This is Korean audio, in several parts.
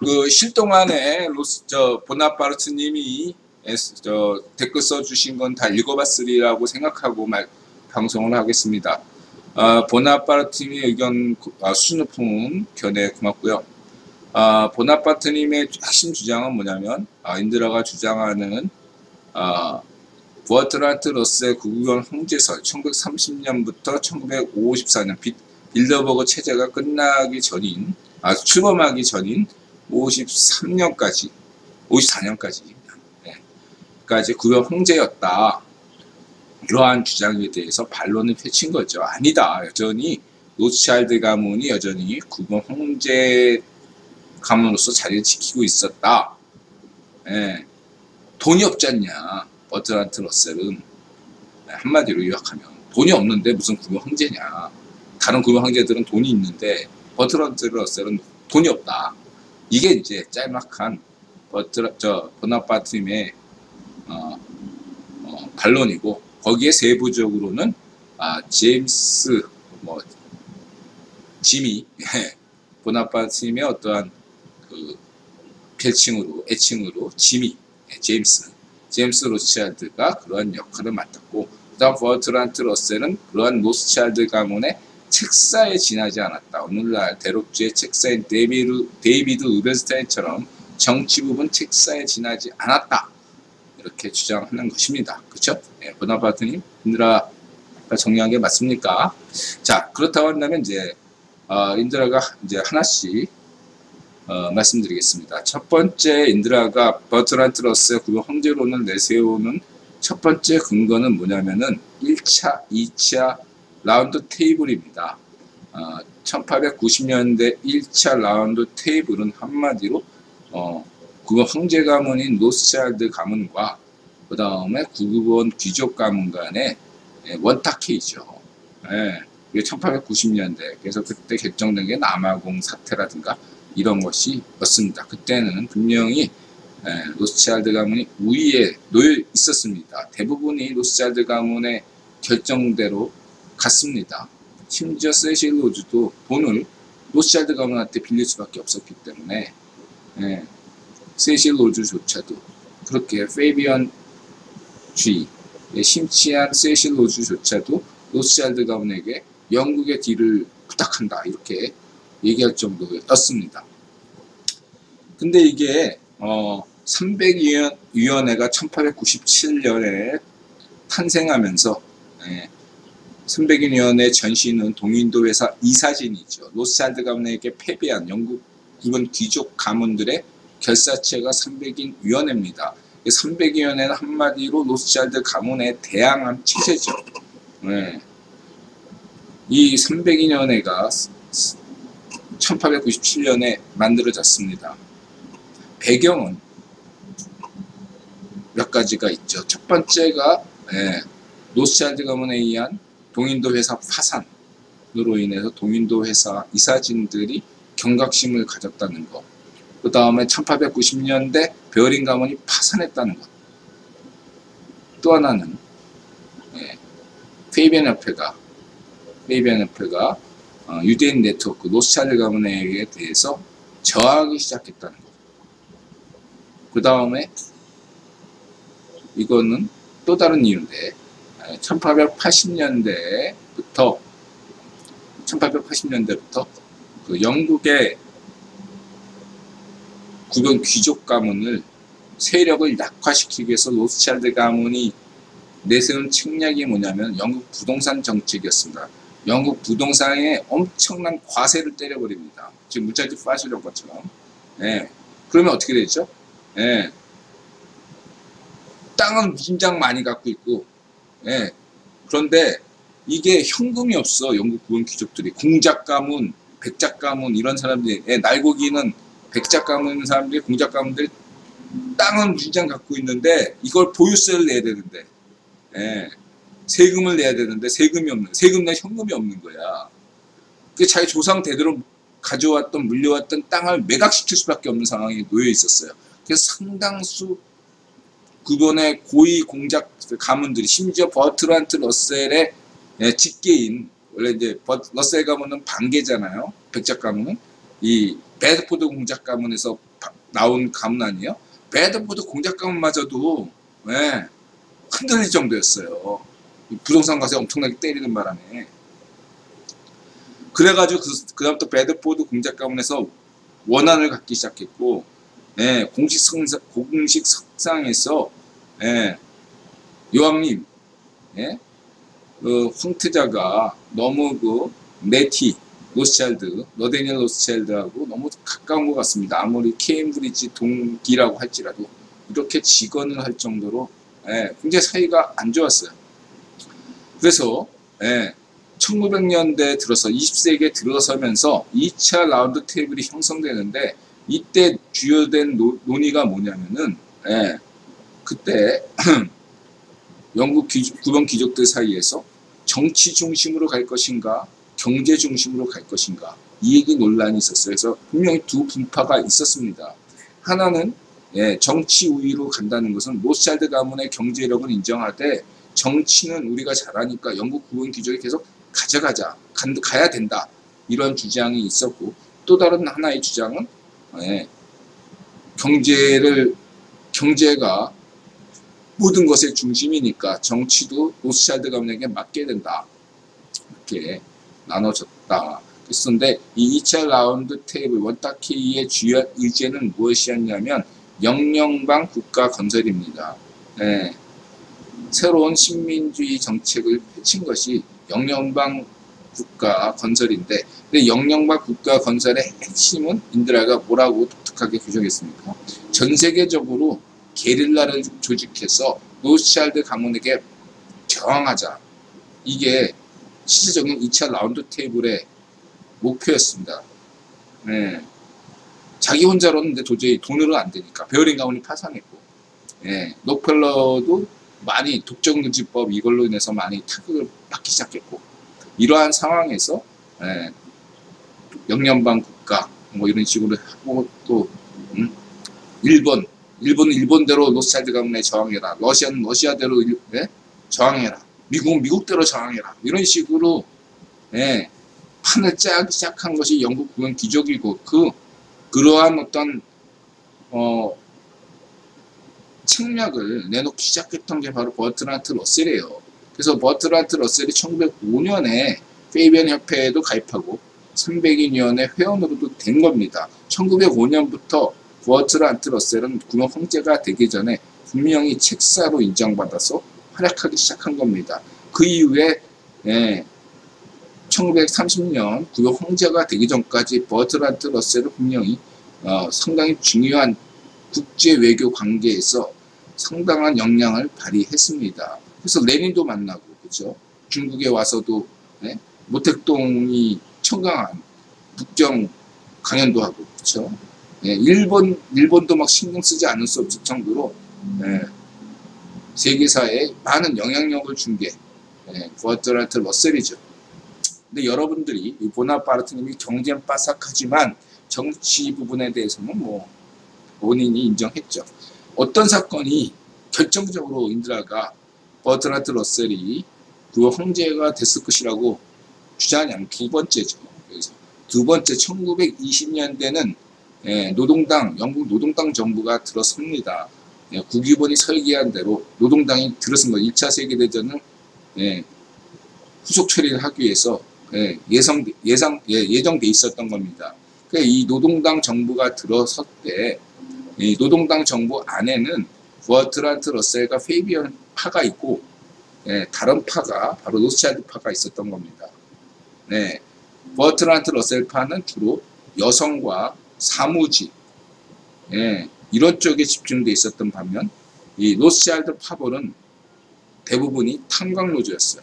그 실동안에 보나파르트님이 댓글 써주신 건 다 읽어봤으리라고 생각하고 방송을 하겠습니다. 보나파르트님의 의견 수준 높은 견해 고맙고요. 보나파르트님의 핵심 주장은 뭐냐면 인드라가 주장하는 버트란트 러셀 구구경 형제설 1930년부터 1954년 빌더버그 체제가 끝나기 전인 출범하기 전인 53년까지 54년까지 까지 구경 형제였다. 이러한 주장에 대해서 반론을 펼친 거죠. 아니다. 여전히 로스차일드 가문이 여전히 구경 형제 가문으로서 자리를 지키고 있었다. 돈이 없지 않냐. 버트란트 러셀은 한마디로 요약하면 돈이 없는데 무슨 구경 형제냐. 다른 구경 형제들은 돈이 있는데 버트란트 러셀은 돈이 없다. 이게 이제 짤막한 보나파르트님의 반론이고, 거기에 세부적으로는 지미 보나파르트님의 어떠한 그 애칭으로 제임스 로스차일드가 그러한 역할을 맡았고, 그다음 버트란트 러셀은 그러한 로스차일드 가문의 책사에 지나지 않았다. 오늘날 대륙주의 책사인 데이비드 우벤스타인처럼 정치 부분 책사에 지나지 않았다. 이렇게 주장하는 것입니다. 그렇죠? 보나파르트님, 인드라가 정리한 게 맞습니까? 자, 그렇다고 한다면 이제 인드라가 이제 하나씩 말씀드리겠습니다. 첫 번째, 인드라가 버트란트 러셀 구경 형제론을 내세우는 첫 번째 근거는 뭐냐면은 1차, 2차 라운드 테이블입니다. 1890년대 1차 라운드 테이블은 한마디로 구경 형제 가문인 로스차일드 가문과 그 다음에 구급원 귀족 가문 간의 원탁회의죠. 이게 1890년대. 그래서 그때 결정된 게 남아공 사태라든가 이런 것이 였습니다. 그때는 분명히 로스차일드 가문이 우위에 놓여 있었습니다. 대부분이 로스차일드 가문의 결정대로 갔습니다. 심지어 세실 로즈도 돈을 로스차일드 가문한테 빌릴 수밖에 없었기 때문에 세실 로즈조차도 그렇게 페이비언주의에 심취한 세실 로즈조차도 로스차일드 가문에게 영국의 딜을 부탁한다 이렇게 얘기할 정도였습니다. 근데 이게 300위원회가 1897년에 탄생하면서 300위원회 전신은 동인도 회사 이사진이죠. 로스차일드 가문에게 패배한 영국 부분 귀족 가문들의 결사체가 300인 위원회입니다. 300위원회는 한마디로 로스차일드 가문에 대항한 체제죠. 이 300위원회가 1897년에 만들어졌습니다. 배경은 몇 가지가 있죠. 첫 번째가 로스차일드 가문에 의한 동인도 회사 파산으로 인해서 동인도 회사 이사진들이 경각심을 가졌다는 것. 그 다음에 1890년대 베어링 가문이 파산했다는 것. 또 하나는 페이비안 협회가 유대인 네트워크 로스차일드 가문에 대해서 저항하기 시작했다는 것. 그 다음에 이거는 또 다른 이유인데 1880년대부터 그 영국의 구경 귀족 가문을 세력을 약화시키기 위해서 로스차일드 가문이 내세운 책략이 뭐냐면 영국 부동산 정책이었습니다. 영국 부동산에 엄청난 과세를 때려버립니다. 지금 무차지 파시는 것처럼. 그러면 어떻게 되죠? 땅은 무진장 많이 갖고 있고, 그런데 이게 현금이 없어. 영국 구경 귀족들이 공작 가문, 백작 가문 이런 사람들이 날고기는 백작 가문 사람들이 공작 가문들이 땅은 무진장 갖고 있는데 이걸 보유세를 내야 되는데, 세금을 내야 되는데 세금 내 현금이 없는 거야. 그 자기 조상 대대로 가져왔던 물려왔던 땅을 매각시킬 수밖에 없는 상황에 놓여 있었어요. 그래서 상당수 그분의 고위 공작 가문들이 심지어 버트란트 러셀의 직계인 원래 이제 러셀 가문은 반계잖아요. 백작 가문은 이 베드포드 공작 가문에서 나온 가문 아니에요? 베드포드 공작 가문마저도 예, 흔들릴 정도였어요. 부동산 가세 엄청나게 때리는 바람에. 그래가지고 그다음부터 베드포드 공작 가문에서 원한을 갖기 시작했고, 예, 공식 석상에서 예, 요왕님, 예, 황태자가 너무 네티 로스차일드, 너데니엘 로스차일드하고 너무 가까운 것 같습니다. 아무리 케임브리지 동기라고 할지라도 이렇게 직언을 할 정도로 예, 굉장히 사이가 안 좋았어요. 그래서 예, 1900년대 들어서 20세기에 들어서면서 2차 라운드 테이블이 형성되는데, 이때 주요된 논의가 뭐냐면은 예, 그때 영국 구번 귀족들 사이에서 정치 중심으로 갈 것인가 경제 중심으로 갈 것인가, 이 얘기 논란이 있었어요. 그래서 분명히 두 분파가 있었습니다. 하나는 예, 정치 우위로 간다는 것은 로스차일드 가문의 경제력을 인정하되 정치는 우리가 잘하니까 영국 구번 귀족이 계속 가야 된다, 이런 주장이 있었고, 또 다른 하나의 주장은 예, 경제가 모든 것의 중심이니까 정치도 로스차일드 가문에게 맡게 된다, 이렇게 나눠졌다. 그런데 이 2차 라운드 테이블 원타키의 주요 의제는 무엇이었냐면 영연방 국가 건설입니다. 예, 새로운 신민주의 정책을 펼친 것이 영연방 국가 건설인데, 근데 영연방 국가 건설의 핵심은 인드라가 뭐라고 독특하게 규정했습니까? 전 세계적으로 게릴라를 조직해서 로스차일드 가문에게 저항하자. 이게 실질적인 2차 라운드 테이블의 목표였습니다. 네. 자기 혼자로는 근데 도저히 돈으로 안 되니까 베어링 가문이 파산했고, 예, 록펠러도 많이 독점금지법 이걸로 인해서 많이 타격을 받기 시작했고, 이러한 상황에서 예, 영연방 국가 뭐 이런 식으로 하고, 또 일본대로 로스차일드 가문에 저항해라, 러시아는 러시아대로 예? 저항해라, 미국은 미국대로 저항해라, 이런 식으로 예, 판을 짜기 시작한 것이 영국 구원 귀족이고, 그러한 어떤 책략을 내놓기 시작했던 게 바로 버트란트 러셀이에요. 그래서 버트란트 러셀이 1905년에 페이비안 협회에도 가입하고 300인위원회 회원으로도 된 겁니다. 1905년부터 버트란트 러셀은 구형 황제가 되기 전에 분명히 책사로 인정받아서 활약하기 시작한 겁니다. 그 이후에 1930년 구형 황제가 되기 전까지 버트란트 러셀은 분명히 상당히 중요한 국제 외교 관계에서 상당한 역량을 발휘했습니다. 그래서 레닌도 만나고, 그렇죠? 중국에 와서도 모택동이 청강한 북경 강연도 하고, 그렇죠? 일본도 막 신경 쓰지 않을 수 없을 정도로 세계사에 많은 영향력을 준 게 버트란트 러셀이죠. 근데 여러분들이 보나파르트님이 경제는 빠삭하지만 정치 부분에 대해서는 뭐 본인이 인정했죠. 어떤 사건이 결정적으로 인드라가 버트란트 러셀이 그 황제가 됐을 것이라고 주장하냐면 두 번째죠. 여기서 두 번째, 1920년대는 영국 노동당 정부가 들어섭니다. 국유본이 설계한 대로 노동당이 들어선 거, 1차 세계대전을 후속 처리를 하기 위해서 예정돼 있었던 겁니다. 그러니까 이 노동당 정부가 들어섰 때, 이 노동당 정부 안에는 버트란트 러셀과 페이비안 파가 있고, 다른 파가 바로 로스차일드 파가 있었던 겁니다. 버트란트 러셀 파는 주로 여성과 사무직 이런 쪽에 집중돼 있었던 반면, 이 로스차일드 파벌은 대부분이 탄광노조였어요.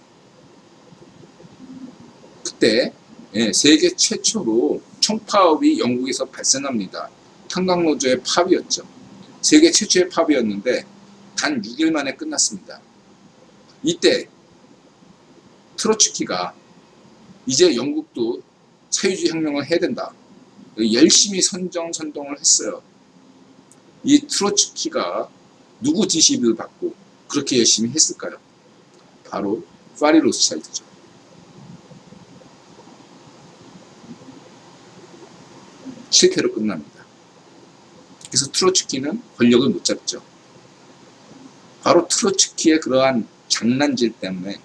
그때 세계 최초로 총파업이 영국에서 발생합니다. 탄광노조의 파업이었죠. 세계 최초의 파업이었는데 단 6일 만에 끝났습니다. 이때 트로츠키가 이제 영국도 사회주의 혁명을 해야 된다, 열심히 선동을 했어요. 이 트로츠키가 누구 지시를 받고 그렇게 열심히 했을까요? 바로 파리 로스차일드죠. 실패로 끝납니다. 그래서 트로츠키는 권력을 못 잡죠. 바로 트로츠키의 그러한 장난질 때문에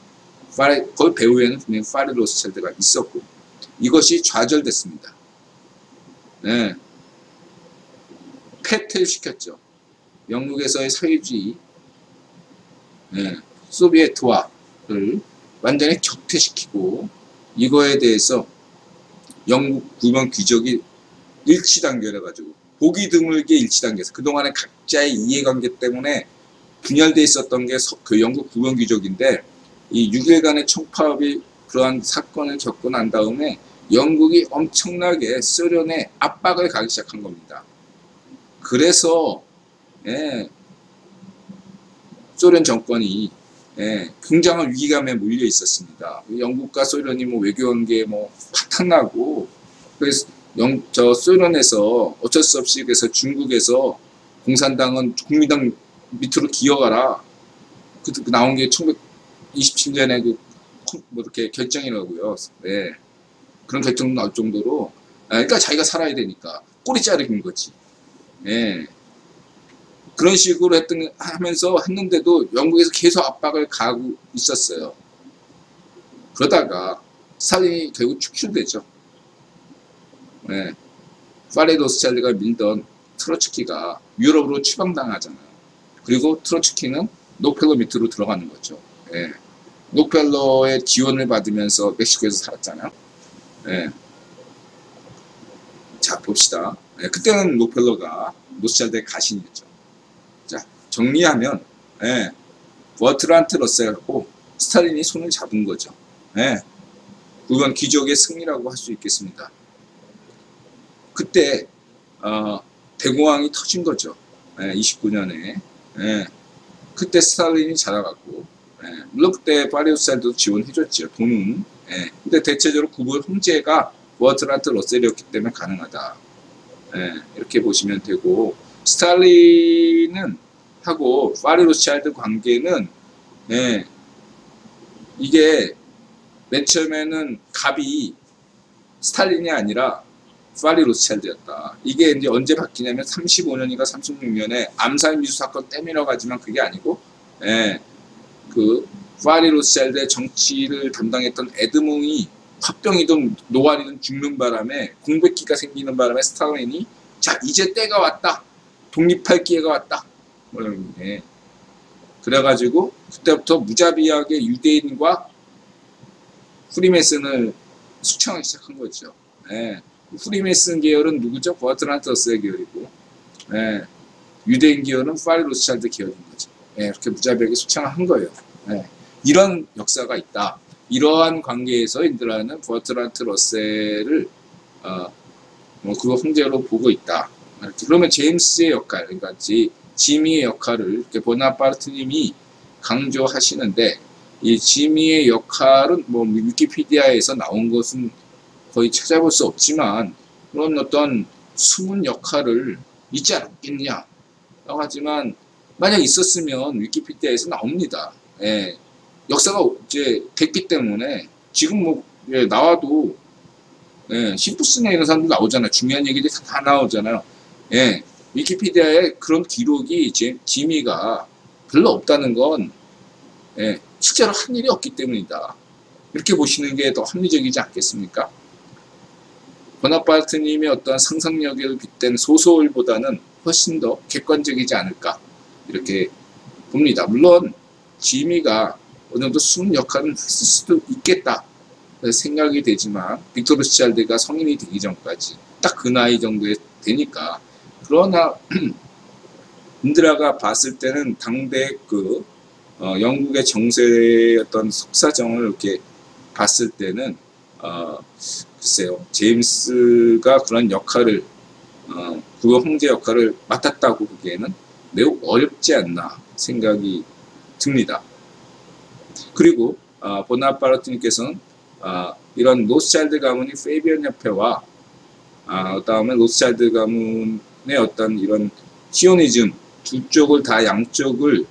거기 배후에는 분명히 파리 로스차일드가 있었고 이것이 좌절됐습니다. 네. 패퇴시켰죠. 영국에서의 사회주의, 네. 소비에트화를 완전히 격퇴시키고 이거에 대해서 영국 구명 귀족이 일치단결해가지고 보기 드물게 일치단계에서 그동안의 각자의 이해관계 때문에 분열돼 있었던 게 그 영국 구명 귀족인데 이 6일간의 총파업이 그러한 사건을 겪고 난 다음에 영국이 엄청나게 소련에 압박을 가기 시작한 겁니다. 그래서 소련 정권이 굉장한 위기감에 몰려 있었습니다. 영국과 소련이 뭐 외교관계 뭐 파탄나고 그래서 소련에서 어쩔 수 없이 그래서 중국에서 공산당은 국민당 밑으로 기어가라. 그 나온 게 1927년에 뭐 이렇게 결정이라고요. 네. 그런 결정도 나올 정도로 그러니까 자기가 살아야 되니까 꼬리 자르는 거지. 네. 그런 식으로 하면서 했는데도 영국에서 계속 압박을 가하고 있었어요. 그러다가 스탈린이 결국 축출되죠. 네. 파리 로스차일드가 밀던 트로츠키가 유럽으로 추방당하잖아요. 그리고 트로츠키는 록펠러 밑으로 들어가는 거죠. 네. 록펠러의 지원을 받으면서 멕시코에서 살았잖아요. 네. 자, 봅시다. 네. 그때는 록펠러가 로스차일드의 가신이었죠. 자, 정리하면 버트란트 러셀하고 스탈린이 손을 잡은 거죠. 그건 귀족의 승리라고 할 수 있겠습니다. 그때 대공황이 터진 거죠. 29년에. 그때 스탈린이 자라갔고 물론 그때 파리 로스차일드도 지원해줬죠. 돈은. 근데 대체적으로 구분 형제가 버트란트 러셀이었기 때문에 가능하다. 이렇게 보시면 되고 스탈린은 하고 파리 로스차일드 관계는 이게 맨 처음에는 갑이 스탈린이 아니라 파리 로스차일드였다. 이게 이제 언제 바뀌냐면 35년인가 36년에 암살 미수 사건 때문이라고 하지만 그게 아니고 그 파리 로스차일드의 정치를 담당했던 에드몽이 화병이든 노안이든 죽는 바람에 공백기가 생기는 바람에 스탈린이 자 이제 때가 왔다. 독립할 기회가 왔다. 그래가지고 그때부터 무자비하게 유대인과 프리메슨을 숙청하기 시작한 거죠. 프리메슨 계열은 누구죠? 버트란트 러셀 계열이고 유대인 계열은 파리 로스차일드 계열인 거죠. 이렇게 무자비하게 숙청을 한 거예요. 이런 역사가 있다. 이러한 관계에서 인들라는 버트란트 러셀을 그 형제로 보고 있다. 그러면 제임스의 역할, 그러니까 지미의 역할을 이렇게 보나파르트님이 강조하시는데 이 지미의 역할은 뭐 위키피디아에서 나온 것은 거의 찾아볼 수 없지만 그런 어떤 숨은 역할을 있지 않겠냐 하지만 만약 있었으면 위키피디아에서 나옵니다. 역사가 이제 됐기 때문에 지금 뭐 나와도 시푸스나 이런 사람들 나오잖아요. 중요한 얘기들이 다 나오잖아요. 위키피디아에 그런 기록이 지미가 별로 없다는 건 실제로 한 일이 없기 때문이다. 이렇게 보시는 게 더 합리적이지 않겠습니까? 보나파르트님의 어떤 상상력을 빗댄 소설보다는 훨씬 더 객관적이지 않을까 이렇게 봅니다. 물론 지미가 어느 정도 숨은 역할은 했을 수도 있겠다 생각이 되지만 빅토르 로스차일드가 성인이 되기 전까지 딱 그 나이 정도에 되니까 그러나 인드라가 봤을 때는 당대 그 영국의 정세의 어떤 속사정을 이렇게 봤을 때는 글쎄요 제임스가 그런 역할을 그 형제 역할을 맡았다고 보기에는 매우 어렵지 않나 생각이 듭니다. 그리고 보나파르트님께서는 이런 로스차일드 가문이 페이비언 협회와 그다음에 로스차일드 가문의 어떤 이런 시오니즘 두 쪽을 다 양쪽을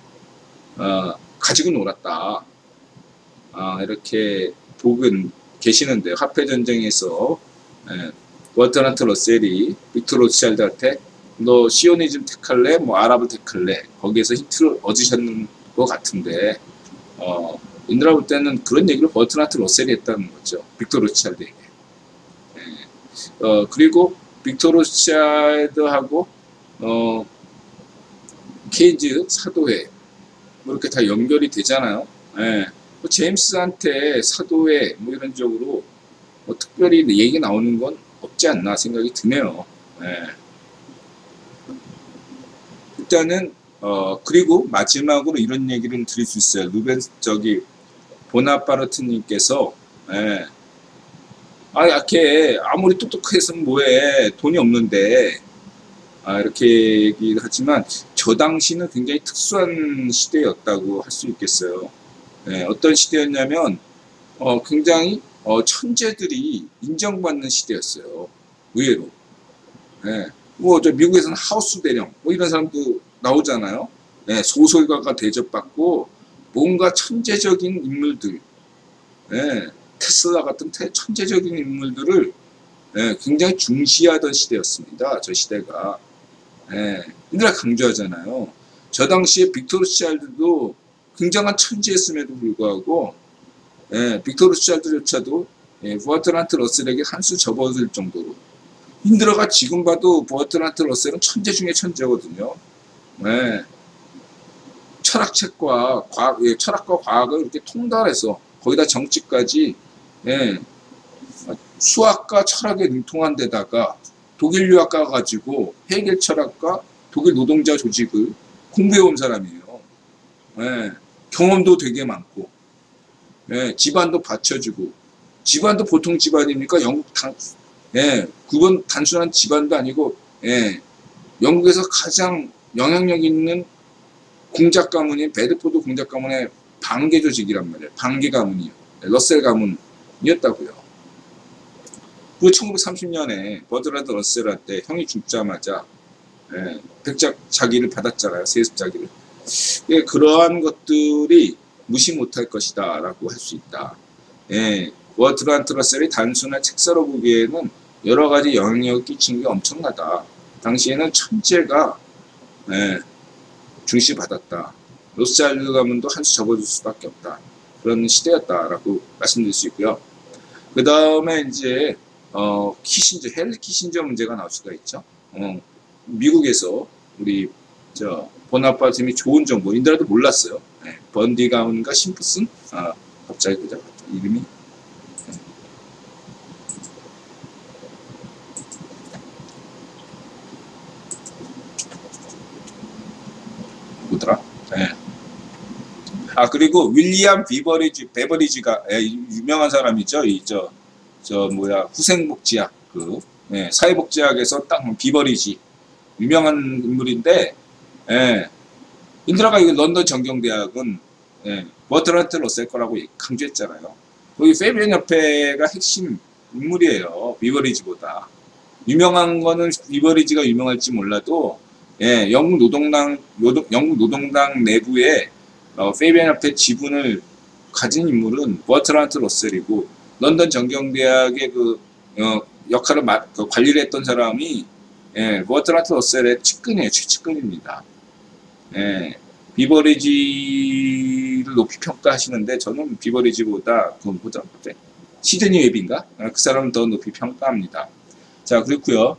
가지고 놀았다. 이렇게 보고 계시는데요. 화폐 전쟁에서 버트란트 러셀이 빅터 로츠차일드한테 너 시오니즘 택할래? 뭐 아랍을 택할래? 거기에서 힌트를 얻으셨는 것 같은데 인드라 볼 때는 그런 얘기를 버트란트 러셀이 했다는 거죠. 빅터 로츠차일드에게. 그리고 빅터 로츠차일드하고 케인즈 사도회 뭐 이렇게 다 연결이 되잖아요. 예. 뭐 제임스한테 사도회 뭐 이런 쪽으로 뭐 특별히 얘기 나오는 건 없지 않나 생각이 드네요. 예. 일단은 그리고 마지막으로 이런 얘기를 드릴 수 있어요. 보나파르트님께서 예. 약해 아무리 똑똑해서는 뭐해 돈이 없는데 이렇게 얘기를 하지만 저 당시는 굉장히 특수한 시대였다고 할 수 있겠어요. 예, 어떤 시대였냐면 굉장히 천재들이 인정받는 시대였어요. 의외로. 예, 뭐 저 미국에서는 하우스 대령 뭐 이런 사람도 나오잖아요. 예, 소설가가 대접받고 뭔가 천재적인 인물들, 예, 테슬라 같은 천재적인 인물들을 굉장히 중시하던 시대였습니다. 저 시대가. 예, 인드라 강조하잖아요. 저 당시에 빅터 로츠차일드도 굉장한 천재였음에도 불구하고 빅터 로츠차일드조차도 버트란트 러셀에게 한 수 접어들 정도로 인드라가 지금 봐도 버트란트 러셀은 천재 중에 천재거든요. 예, 철학책과 철학과 과학을 이렇게 통달해서 거기다 정치까지 수학과 철학에 능통한 데다가 독일 유학가 가지고 헤겔 철학과 독일 노동자 조직을 공부해온 사람이에요. 예, 경험도 되게 많고, 집안도 받쳐주고, 집안도 보통 집안입니까? 그건 단순한 집안도 아니고, 영국에서 가장 영향력 있는 공작 가문인 베드포드 공작 가문의 반개 조직이란 말이에요. 반개 가문이요. 러셀 가문이었다고요. 그 1930년에 버트란트 러셀한테 형이 죽자마자 백작자기를 받았잖아요. 세습자기를. 그러한 것들이 무시 못할 것이다 라고 할 수 있다. 버트란트 러셀이 단순한 책사로 보기에는 여러 가지 영향력을 끼친 게 엄청나다. 당시에는 천재가 중시받았다. 로스차일드 가문도 한 수 접어줄 수밖에 없다. 그런 시대였다라고 말씀드릴 수 있고요. 그 다음에 이제 헨리 키신저 문제가 나올 수가 있죠. 미국에서 우리 보나파르트님이 좋은 정보, 인드라도 몰랐어요. 번디 가문과 심프슨, 갑자기 그자 이름이 뭐더라? 그리고 윌리엄 베버리지가 유명한 사람이죠. 후생복지학 사회복지학에서 딱 비버리지 유명한 인물인데 인드라가 런던 정경대학은 버트란트 러셀 거라고 강조했잖아요. 거기 페비안 협회가 핵심 인물이에요. 비버리지보다 유명한 거는 비버리지가 유명할지 몰라도 영국 노동당 내부에 페비안 협회 지분을 가진 인물은 버트란트 러셀이고 런던 정경대학의 역할을 관리를 했던 사람이 버트란트 러셀의 측근이에요. 최측근입니다. 비버리지를 높이 평가하시는데 저는 비버리지보다 시드니 웹인가? 그 사람을 더 높이 평가합니다. 자, 그렇고요.